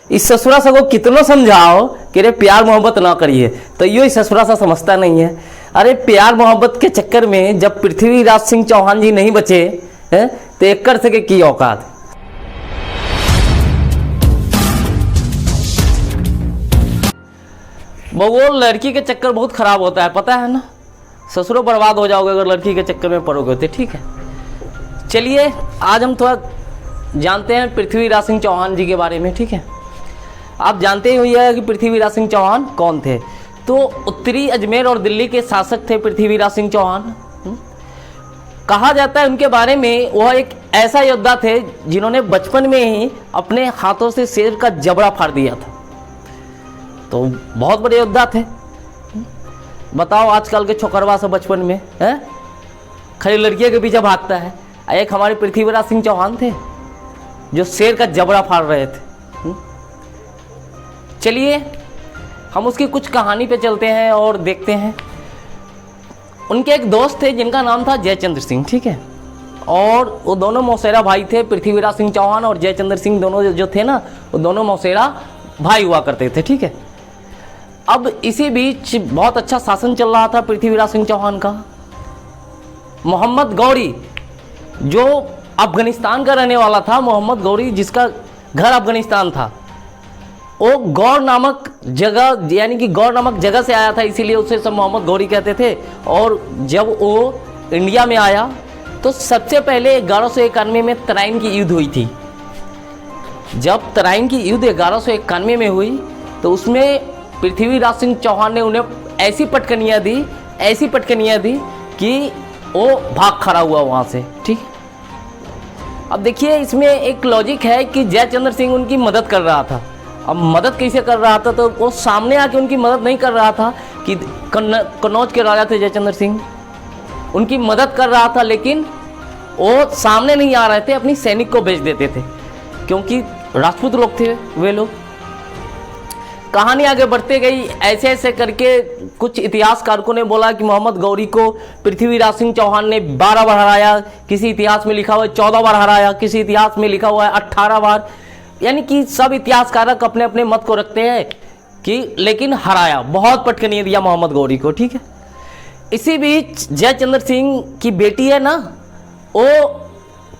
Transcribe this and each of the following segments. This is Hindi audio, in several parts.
इस ससुरा सा को कितनो समझाओ कि अरे प्यार मोहब्बत ना करिए, तो यो इस ससुरा सा समझता नहीं है। अरे प्यार मोहब्बत के चक्कर में जब पृथ्वीराज सिंह चौहान जी नहीं बचे हैं तो एक कर सके की औकात। वो लड़की के चक्कर बहुत खराब होता है, पता है ना, ससुरो बर्बाद हो जाओगे अगर लड़की के चक्कर में पड़ोगे तो। ठीक है, चलिए आज हम थोड़ा जानते हैं पृथ्वीराज सिंह चौहान जी के बारे में। ठीक है, आप जानते ही होंगे कि पृथ्वीराज सिंह चौहान कौन थे। तो उत्तरी अजमेर और दिल्ली के शासक थे पृथ्वीराज सिंह चौहान। कहा जाता है उनके बारे में वह एक ऐसा योद्धा थे जिन्होंने बचपन में ही अपने हाथों से शेर का जबड़ा फाड़ दिया था। तो बहुत बड़े योद्धा थे। बताओ आजकल के छोकरवा से बचपन में है खाली लड़कियों के पीछे भागता है। एक हमारे पृथ्वीराज सिंह चौहान थे जो शेर का जबड़ा फाड़ रहे थे। चलिए हम उसकी कुछ कहानी पे चलते हैं और देखते हैं। उनके एक दोस्त थे जिनका नाम था जयचंद्र सिंह। ठीक है, और वो दोनों मौसेरा भाई थे। पृथ्वीराज सिंह चौहान और जयचंद्र सिंह दोनों जो थे ना, वो दोनों मौसेरा भाई हुआ करते थे। ठीक है, अब इसी बीच बहुत अच्छा शासन चल रहा था पृथ्वीराज सिंह चौहान का। मोहम्मद गौरी जो अफगानिस्तान का रहने वाला था, मोहम्मद गौरी जिसका घर अफगानिस्तान था, वो गौर नामक जगह यानी कि गौर नामक जगह से आया था, इसीलिए उसे सब मोहम्मद गौरी कहते थे। और जब वो इंडिया में आया तो सबसे पहले 1191 में तराइन की युद्ध हुई थी। जब तराइन की युद्ध 1191 में हुई तो उसमें पृथ्वीराज सिंह चौहान ने उन्हें ऐसी पटकनियाँ दी कि वो भाग खड़ा हुआ वहाँ से। ठीक, अब देखिए इसमें एक लॉजिक है कि जयचंद्र सिंह उनकी मदद कर रहा था। अब मदद कैसे कर रहा था, तो वो सामने आके उनकी मदद नहीं कर रहा था कि कन्नौज के राजा थे जयचंद्र सिंह, उनकी मदद कर रहा था, लेकिन वो सामने नहीं आ रहे थे, अपनी सैनिक को भेज देते थे क्योंकि राजपूत लोग थे वे लोग। कहानी आगे बढ़ते गई, ऐसे ऐसे करके कुछ इतिहासकारों ने बोला कि मोहम्मद गौरी को पृथ्वीराज सिंह चौहान ने 12 बार हराया, किसी इतिहास में लिखा हुआ है 14 बार हराया, किसी इतिहास में लिखा हुआ है 18 बार। यानी कि सब इतिहासकारक अपने अपने मत को रखते हैं कि लेकिन हराया, बहुत पटकनी दिया मोहम्मद गौरी को। ठीक है, इसी बीच जयचंद्र सिंह की बेटी है ना, वो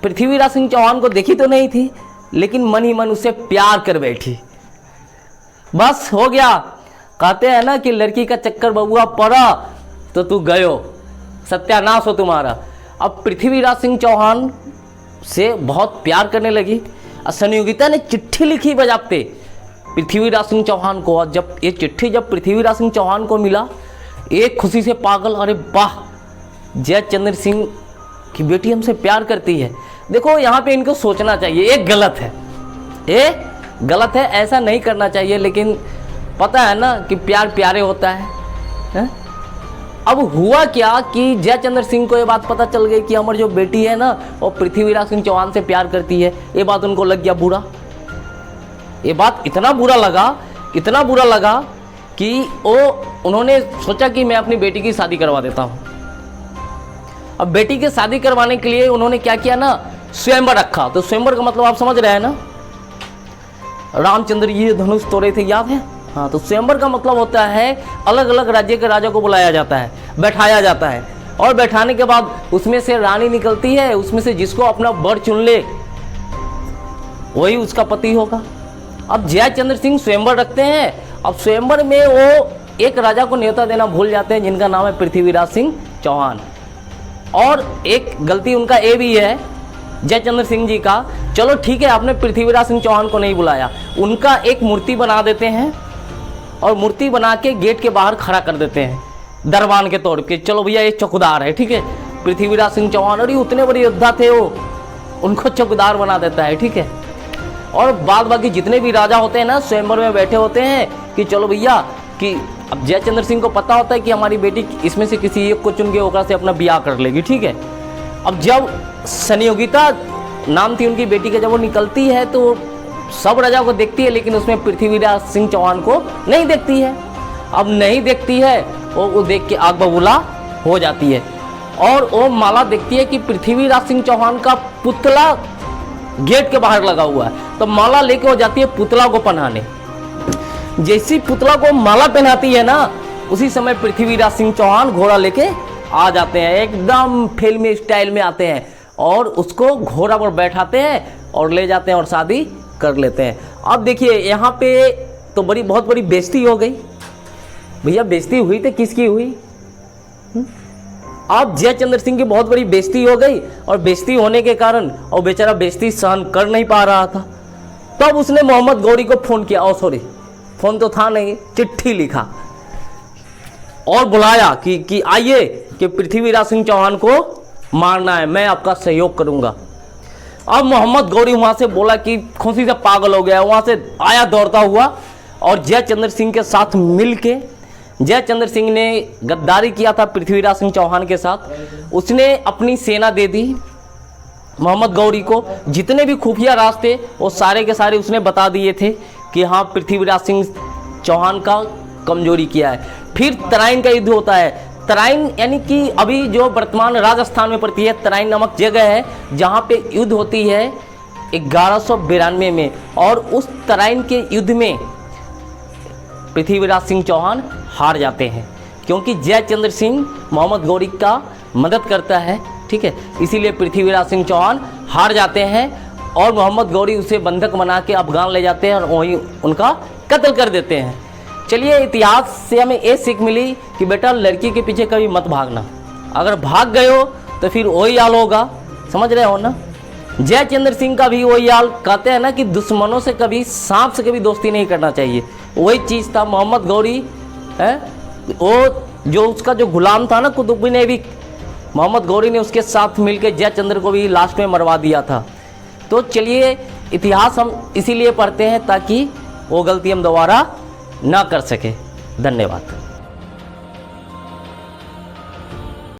पृथ्वीराज सिंह चौहान को देखी तो नहीं थी, लेकिन मन ही मन उससे प्यार कर बैठी। बस हो गया, कहते हैं ना कि लड़की का चक्कर बबुआ पड़ा तो तू गयो, सत्यानाश हो तुम्हारा। अब पृथ्वीराज सिंह चौहान से बहुत प्यार करने लगी। संयोगिता ने चिट्ठी लिखी बजाते पृथ्वीराज सिंह चौहान को। और जब ये चिट्ठी जब पृथ्वीराज सिंह चौहान को मिला, एक खुशी से पागल, अरे वाह जयचंद्र सिंह की बेटी हमसे प्यार करती है। देखो यहाँ पे इनको सोचना चाहिए, ये गलत है, ऐसा नहीं करना चाहिए, लेकिन पता है ना कि प्यार प्यारे होता है। अब हुआ क्या कि जयचंद्र सिंह को ये बात पता चल गई कि हमारी जो बेटी है ना वो पृथ्वीराज सिंह चौहान से प्यार करती है। ये बात उनको लग गया बुरा। ये बात इतना बुरा लगा कि उन्होंने सोचा कि मैं अपनी बेटी की शादी करवा देता हूँ। अब बेटी की शादी करवाने के लिए उन्होंने क्या किया ना, स्वयंवर रखा। तो स्वयंवर का मतलब आप समझ रहे हैं ना, रामचंद्र जी धनुष तोड़े थे, याद है? हाँ, तो स्वयंवर का मतलब होता है अलग अलग राज्य के राजा को बुलाया जाता है, बैठाया जाता है, और बैठाने के बाद उसमें से रानी निकलती है, उसमें से जिसको अपना वर चुन ले वही उसका पति होगा। अब जयचंद्र सिंह स्वयंवर रखते हैं। अब स्वयंवर में वो एक राजा को न्योता देना भूल जाते हैं जिनका नाम है पृथ्वीराज सिंह चौहान। और एक गलती उनका ये भी है जयचंद्र सिंह जी का, चलो ठीक है आपने पृथ्वीराज सिंह चौहान को नहीं बुलाया, उनका एक मूर्ति बना देते हैं और मूर्ति बना के गेट के बाहर खड़ा कर देते हैं दरबान के तौर पे। चलो भैया ये चौकीदार है, ठीक है, पृथ्वीराज सिंह चौहान, और ये उतने बड़े योद्धा थे, वो उनको चौकीदार बना देता है। ठीक है, और बाद बाकी जितने भी राजा होते हैं ना स्वयंवर में बैठे होते हैं कि चलो भैया कि अब जयचंद्र सिंह को पता होता है कि हमारी बेटी इसमें से किसी एक को चुन के ओकरा से अपना ब्याह कर लेगी। ठीक है, अब जब संयोगिता नाम थी उनकी बेटी के, जब वो निकलती है तो सब राजा को देखती है, लेकिन उसमें पृथ्वीराज सिंह चौहान को नहीं देखती है। अब नहीं देखती है वो देख के आग बबूला हो जाती है, और वो माला देखती है कि पृथ्वीराज सिंह चौहान का पुतला गेट के बाहर लगा हुआ है। तो माला लेके हो जाती है पुतला को पहनाने। जैसी पुतला को माला पहनाती है ना, उसी समय पृथ्वीराज सिंह चौहान घोड़ा लेके आ जाते हैं, एकदम फिल्मी स्टाइल में आते हैं और उसको घोड़ा पर बैठाते हैं और ले जाते हैं और शादी कर लेते हैं। अब देखिए यहाँ पे तो बहुत बड़ी बेइज्जती हो गई। भैया बेइज्जती हुई तो किसकी हुई? अब जयचंद्र सिंह की बहुत बड़ी बेइज्जती हो गई और बेइज्जती होने के कारण और बेचारा बेइज्जती सहन कर नहीं पा रहा था। तब उसने मोहम्मद गौरी को फोन किया, सॉरी फोन तो था नहीं, चिट्ठी लिखा और बुलाया कि आइए कि पृथ्वीराज सिंह चौहान को मारना है, मैं आपका सहयोग करूंगा। अब मोहम्मद गौरी वहां से बोला कि खुशी से पागल हो गया, वहां से आया दौड़ता हुआ और जयचंद्र सिंह के साथ मिलके, जयचंद्र सिंह ने गद्दारी किया था पृथ्वीराज सिंह चौहान के साथ। उसने अपनी सेना दे दी मोहम्मद गौरी को, जितने भी खुफिया रास्ते वो सारे के सारे उसने बता दिए थे कि हाँ पृथ्वीराज सिंह चौहान का कमजोरी किया है। फिर तराइन का युद्ध होता है। तराइन यानी कि अभी जो वर्तमान राजस्थान में पड़ती है, तराइन नामक जगह है जहाँ पे युद्ध होती है 1192 में, और उस तराइन के युद्ध में पृथ्वीराज सिंह चौहान हार जाते हैं क्योंकि जयचंद्र सिंह मोहम्मद गौरी का मदद करता है, ठीक है, इसीलिए पृथ्वीराज सिंह चौहान हार जाते हैं और मोहम्मद गौरी उसे बंधक बना के अफगान ले जाते हैं और वहीं उनका कत्ल कर देते हैं। चलिए इतिहास से हमें ये सीख मिली कि बेटा लड़की के पीछे कभी मत भागना, अगर भाग गए हो तो फिर वही हाल होगा, समझ रहे हो ना। जयचंद्र सिंह का भी वही हाल, कहते हैं ना कि दुश्मनों से कभी, सांप से कभी दोस्ती नहीं करना चाहिए, वही चीज़ था। मोहम्मद गौरी है वो जो उसका जो गुलाम था ना कुतुबुद्दीन ऐबक, मोहम्मद गौरी ने उसके साथ मिलकर जयचंद्र को भी लास्ट में मरवा दिया था। तो चलिए इतिहास हम इसीलिए पढ़ते हैं ताकि वो गलती हम दोबारा ना कर सके। धन्यवाद।